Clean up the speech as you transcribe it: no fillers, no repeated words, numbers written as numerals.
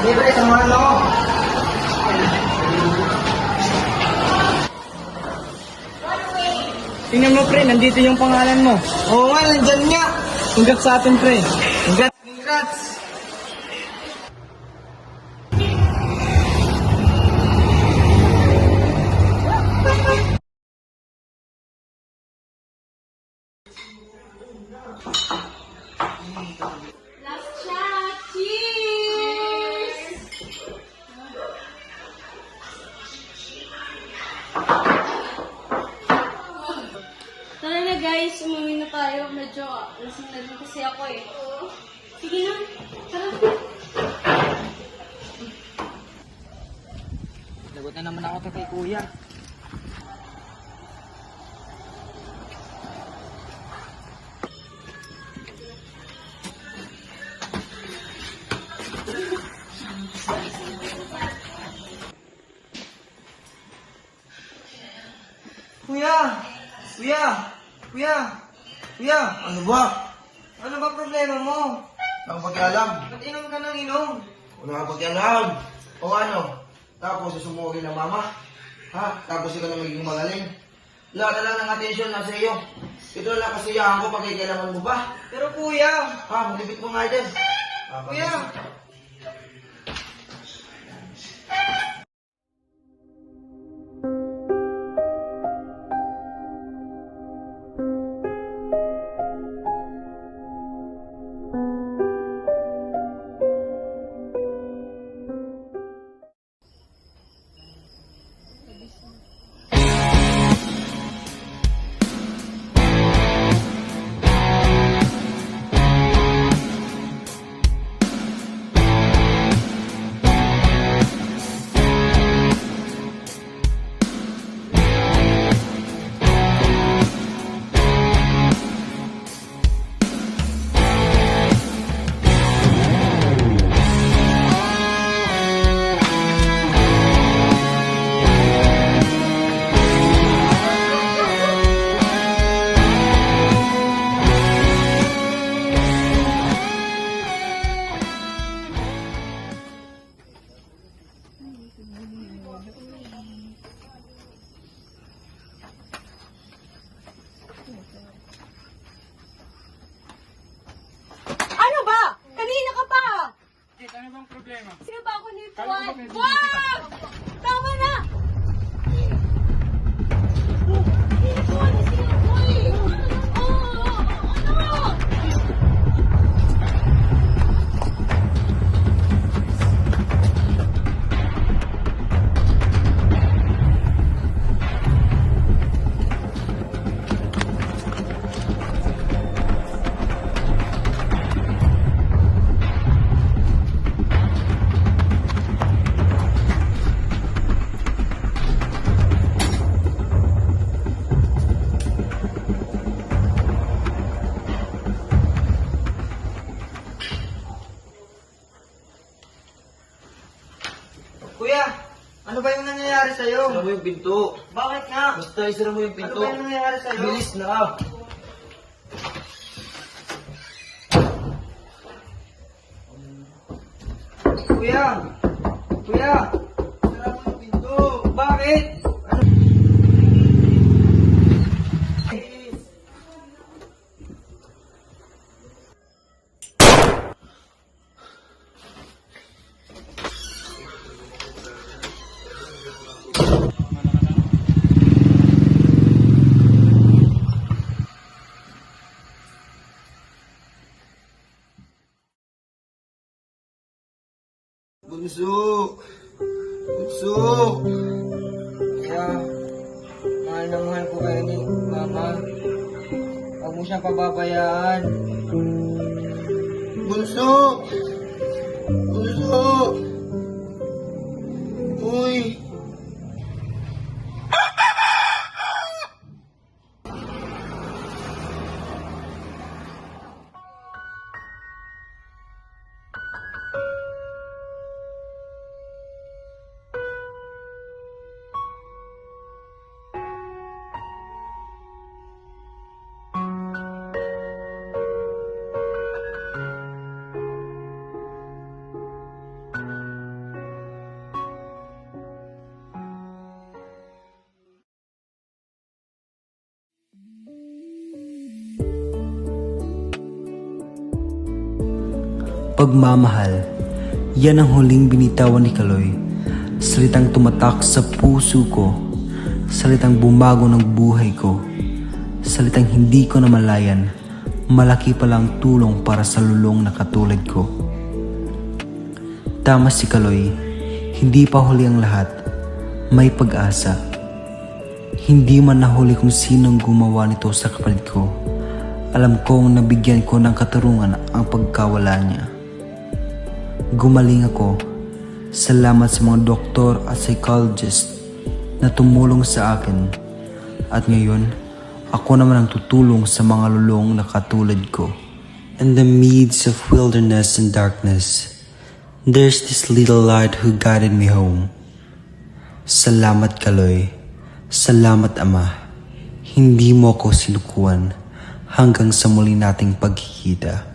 Libre, samahan mo ako. Tingnan mo, pre, nandito yung pangalan mo. Oo nga, nandyan nga. Congrats sa atin, pre. Congrats. Congrats. Last shot! Cheers! Tara na guys, umuwi na tayo. Medyo lasing na din kasi ako eh. Sige na, tara. Lagot na naman ako kay kuya. Kuya! Kuya! Kuya! Kuya! Ano ba? Ano ba problema mo? Ang pakialam. Ba't inom ka ng inom? Wala kang pakialam. O ano? Tapos susumukin ng mama? Ha? Tapos ikaw na magiging magaling? Lahat na lang ng atensyon nasa iyo. Ito lang kasiyahan ko pagkikailangan mo ba? Pero kuya! Ha? Malibit mo nga din. Kuya! Ano ba? Kanina ka pa! Kit, ano bang problema? Sino ba ako ni Kala ko Juan? ba may Wag! Tama na! Hindi ko ano sila ko eh! Ano? Kuya! Ano ba yung nangyayari sa'yo? Isara mo yung pinto. Bakit nga? Basta isara mo yung Ano pinto. ba yung nangyayari sa'yo? Bilis na. Kuya! Kuya! Sara mo yung pinto! Bakit? Ano? Bunso. Bunso. Kaya, mahal na mahal ko kayo ni Mama. Huwag mo siyang pababayaan. Bunso. Bunso. Uy. Pagmamahal, yan ang huling binitawan ni Kaloy. Salitang tumatak sa puso ko, salitang bumago ng buhay ko, salitang hindi ko namalayan, malaki pala ang tulong para sa lulong na katulad ko. Tama si Kaloy, hindi pa huli ang lahat, may pag-asa. Hindi man nahuli kung sinong gumawa nito sa kapalit ko. Alam kong nabigyan ko ng katarungan ang pagkawala niya. Gumaling ako. Salamat sa mga doktor at psychologist na tumulong sa akin. At ngayon, ako naman ang tutulong sa mga lulong na katulad ko. In the midst of wilderness and darkness, there's this little light who guided me home. Salamat Kaloy. Salamat Ama. Hindi mo ako sinukuan hanggang sa muli nating pagkikita.